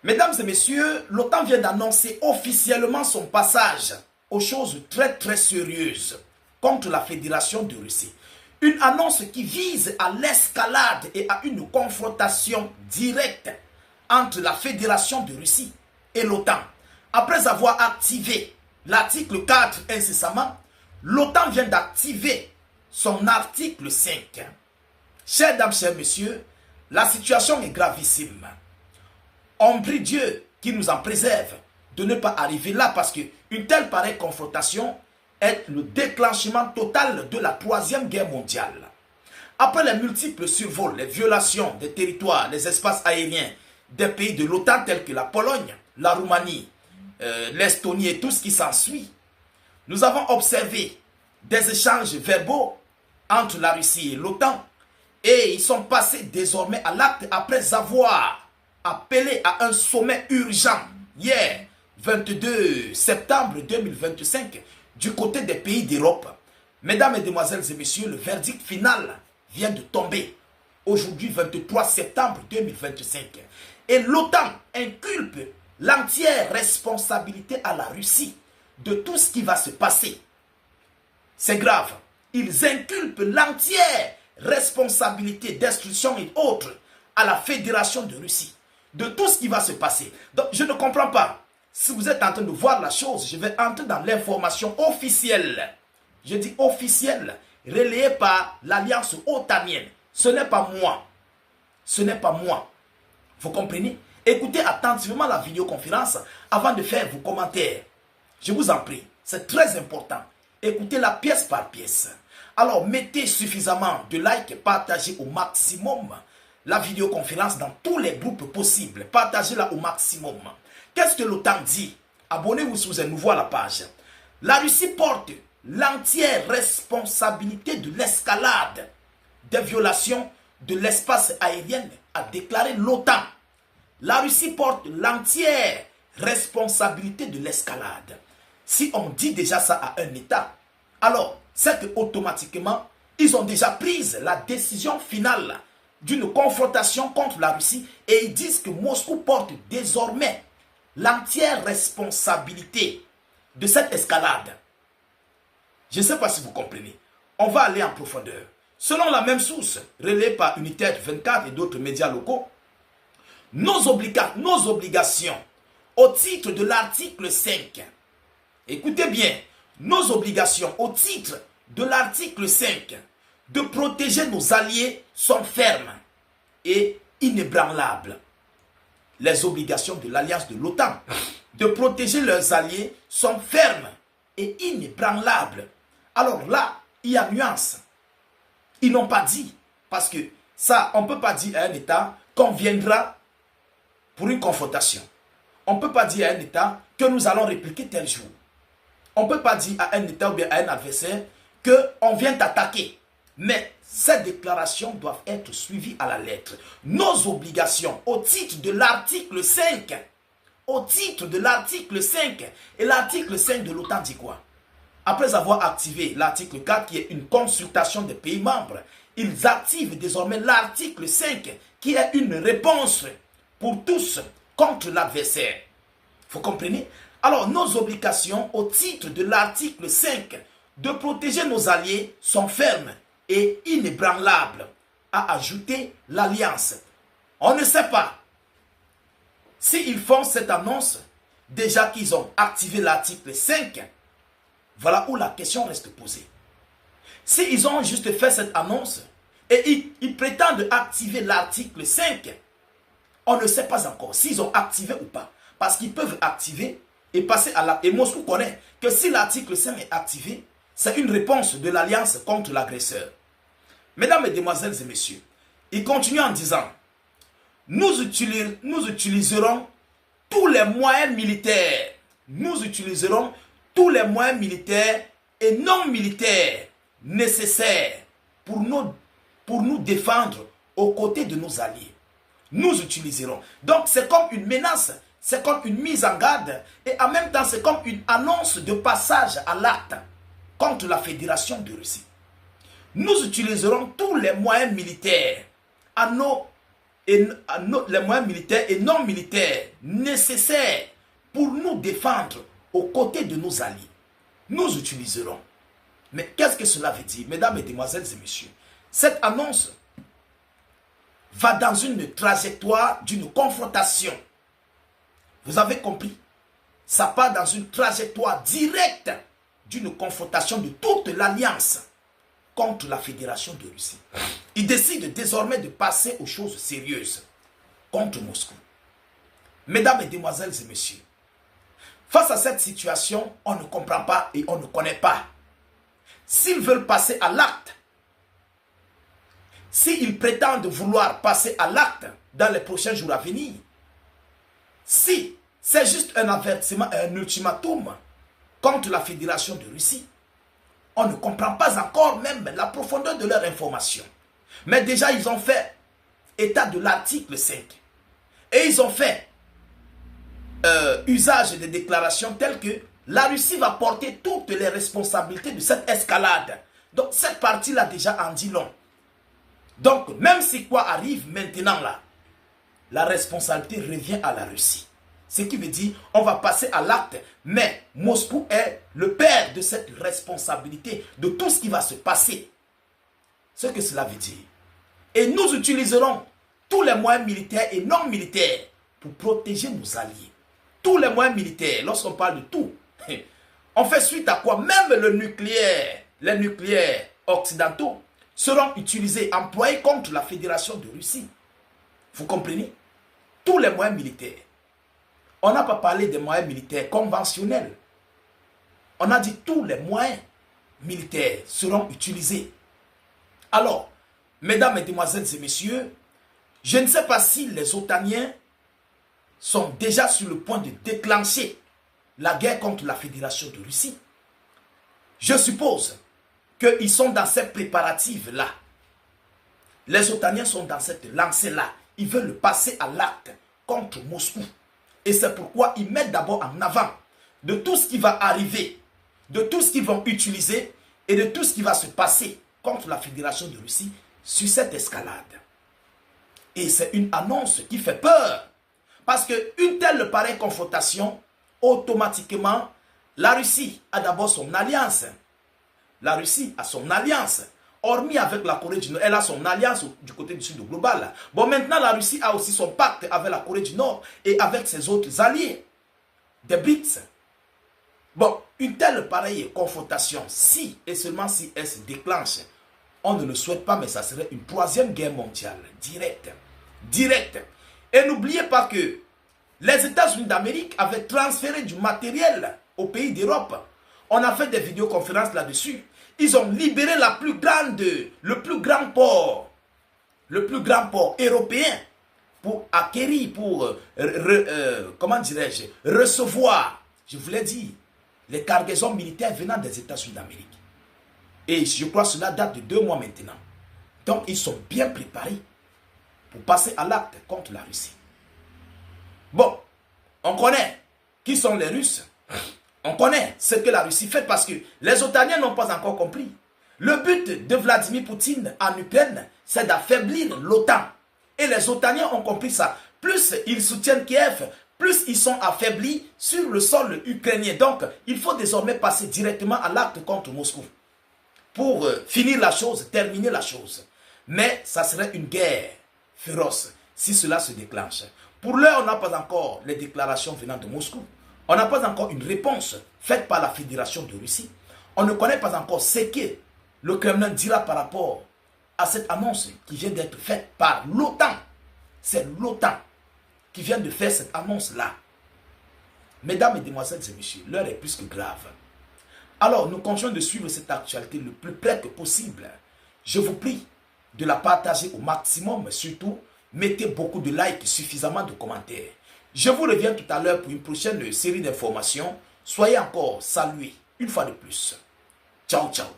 Mesdames et messieurs, l'OTAN vient d'annoncer officiellement son passage aux choses très très sérieuses contre la Fédération de Russie. Une annonce qui vise à l'escalade et à une confrontation directe entre la Fédération de Russie et l'OTAN. Après avoir activé l'article 4 incessamment, l'OTAN vient d'activer son article 5. Chères dames, chers messieurs, la situation est gravissime. On prie Dieu qui nous en préserve de ne pas arriver là parce qu'une telle pareille confrontation est le déclenchement total de la Troisième Guerre mondiale. Après les multiples survols, les violations des territoires, des espaces aériens des pays de l'OTAN tels que la Pologne, la Roumanie, l'Estonie et tout ce qui s'ensuit, nous avons observé des échanges verbaux entre la Russie et l'OTAN et ils sont passés désormais à l'acte après avoir appelé à un sommet urgent hier, 22 septembre 2025, du côté des pays d'Europe. Mesdames, Mesdemoiselles et Messieurs, le verdict final vient de tomber aujourd'hui, 23 septembre 2025. Et l'OTAN inculpe l'entière responsabilité à la Russie de tout ce qui va se passer. C'est grave. Ils inculpent l'entière responsabilité destruction et autres à la Fédération de Russie de tout ce qui va se passer. Donc je ne comprends pas. Si vous êtes en train de voir la chose, je vais entrer dans l'information officielle. Je dis officielle, relayée par l'Alliance otanienne. Ce n'est pas moi. Ce n'est pas moi. Vous comprenez? Écoutez attentivement la vidéoconférence avant de faire vos commentaires. Je vous en prie, c'est très important. Écoutez-la pièce par pièce. Alors mettez suffisamment de likes, partagez au maximum la vidéoconférence dans tous les groupes possibles. Partagez-la au maximum. Qu'est-ce que l'OTAN dit? Abonnez-vous si vous êtes nouveau à la page. La Russie porte l'entière responsabilité de l'escalade des violations de l'espace aérien, a déclaré l'OTAN. La Russie porte l'entière responsabilité de l'escalade. Si on dit déjà ça à un État, alors c'est qu'automatiquement, ils ont déjà pris la décision finale d'une confrontation contre la Russie et ils disent que Moscou porte désormais l'entière responsabilité de cette escalade. Je ne sais pas si vous comprenez. On va aller en profondeur. Selon la même source, relayée par Unitaire 24 et d'autres médias locaux, nos obligations au titre de l'article 5, écoutez bien, nos obligations au titre de l'article 5 de protéger nos alliés sont fermes et inébranlables. Les obligations de l'alliance de l'OTAN de protéger leurs alliés sont fermes et inébranlables. Alors là, il y a nuance. Ils n'ont pas dit, parce que ça, on ne peut pas dire à un État qu'on viendra pour une confrontation. On ne peut pas dire à un État que nous allons répliquer tel jour. On ne peut pas dire à un État ou bien à un adversaire qu'on vient t'attaquer. Mais ces déclarations doivent être suivies à la lettre. Nos obligations au titre de l'article 5, au titre de l'article 5, et l'article 5 de l'OTAN dit quoi? Après avoir activé l'article 4 qui est une consultation des pays membres, ils activent désormais l'article 5 qui est une réponse pour tous contre l'adversaire. Vous comprenez? Alors nos obligations au titre de l'article 5 de protéger nos alliés sont fermes et inébranlables, a ajouté l'Alliance. On ne sait pas s'ils font cette annonce, déjà qu'ils ont activé l'article 5, voilà où la question reste posée. S'ils ont juste fait cette annonce et ils prétendent activer l'article 5, on ne sait pas encore s'ils ont activé ou pas. Parce qu'ils peuvent activer et passer à l'acte. Et Moscou connaît que si l'article 5 est activé, c'est une réponse de l'alliance contre l'agresseur. Mesdames, Mesdemoiselles et Messieurs, il continue en disant, nous utiliserons tous les moyens militaires. Nous utiliserons tous les moyens militaires et non militaires nécessaires pour nous défendre aux côtés de nos alliés. Nous utiliserons. Donc c'est comme une menace, c'est comme une mise en garde et en même temps c'est comme une annonce de passage à l'acte contre la Fédération de Russie. Nous utiliserons tous les moyens militaires à nos les moyens militaires et non militaires nécessaires pour nous défendre aux côtés de nos alliés. Nous utiliserons. Mais qu'est-ce que cela veut dire, mesdames, mesdemoiselles et messieurs? Cette annonce va dans une trajectoire d'une confrontation. Vous avez compris? Ça part dans une trajectoire directe d'une confrontation de toute l'alliance contre la Fédération de Russie. Il décide désormais de passer aux choses sérieuses contre Moscou. Mesdames, mesdemoiselles et messieurs, face à cette situation, on ne comprend pas et on ne connaît pas. S'ils veulent passer à l'acte, s'ils prétendent vouloir passer à l'acte dans les prochains jours à venir, si c'est juste un avertissement, un ultimatum contre la Fédération de Russie, on ne comprend pas encore même la profondeur de leur information. Mais déjà, ils ont fait état de l'article 5. Et ils ont fait usage des déclarations telles que la Russie va porter toutes les responsabilités de cette escalade. Donc, cette partie-là déjà en dit long. Donc, même si quoi arrive maintenant là, la responsabilité revient à la Russie. Ce qui veut dire, on va passer à l'acte, mais Moscou est le père de cette responsabilité, de tout ce qui va se passer. Ce que cela veut dire. Et nous utiliserons tous les moyens militaires et non militaires pour protéger nos alliés. Tous les moyens militaires, lorsqu'on parle de tout, on fait suite à quoi même le nucléaire, les nucléaires occidentaux seront utilisés, employés contre la Fédération de Russie. Vous comprenez? Tous les moyens militaires. On n'a pas parlé des moyens militaires conventionnels. On a dit tous les moyens militaires seront utilisés. Alors, mesdames, mesdemoiselles et messieurs, je ne sais pas si les Otaniens sont déjà sur le point de déclencher la guerre contre la Fédération de Russie. Je suppose qu'ils sont dans ces préparatifs-là. Les Otaniens sont dans cette lancée-là. Ils veulent passer à l'acte contre Moscou. Et c'est pourquoi ils mettent d'abord en avant de tout ce qui va arriver, de tout ce qu'ils vont utiliser et de tout ce qui va se passer contre la Fédération de Russie sur cette escalade. Et c'est une annonce qui fait peur. Parce qu'une telle pareille confrontation, automatiquement, la Russie a d'abord son alliance. La Russie a son alliance. Hormis avec la Corée du Nord, elle a son alliance du côté du sud global. Bon, maintenant, la Russie a aussi son pacte avec la Corée du Nord et avec ses autres alliés, des BRICS. Bon, une telle pareille confrontation, si et seulement si elle se déclenche, on ne le souhaite pas, mais ça serait une troisième guerre mondiale, directe. Directe. Et n'oubliez pas que les États-Unis d'Amérique avaient transféré du matériel aux pays d'Europe. On a fait des vidéoconférences là-dessus. Ils ont libéré le plus grand port européen pour acquérir, pour, comment dirais-je, recevoir, je voulais dire, les cargaisons militaires venant des États-Unis d'Amérique. Et je crois que cela date de 2 mois maintenant. Donc, ils sont bien préparés pour passer à l'acte contre la Russie. Bon, on connaît qui sont les Russes. On connaît ce que la Russie fait parce que les Otaniens n'ont pas encore compris. Le but de Vladimir Poutine en Ukraine, c'est d'affaiblir l'OTAN. Et les Otaniens ont compris ça. Plus ils soutiennent Kiev, plus ils sont affaiblis sur le sol ukrainien. Donc, il faut désormais passer directement à l'acte contre Moscou pour finir la chose, terminer la chose. Mais ça serait une guerre féroce si cela se déclenche. Pour l'heure, on n'a pas encore les déclarations venant de Moscou. On n'a pas encore une réponse faite par la Fédération de Russie. On ne connaît pas encore ce que le Kremlin dira par rapport à cette annonce qui vient d'être faite par l'OTAN. C'est l'OTAN qui vient de faire cette annonce-là. Mesdames, mesdemoiselles et messieurs, l'heure est plus que grave. Alors, nous continuons de suivre cette actualité le plus près que possible. Je vous prie de la partager au maximum, surtout, mettez beaucoup de likes, suffisamment de commentaires. Je vous reviens tout à l'heure pour une prochaine série d'informations. Soyez encore salués une fois de plus. Ciao, ciao.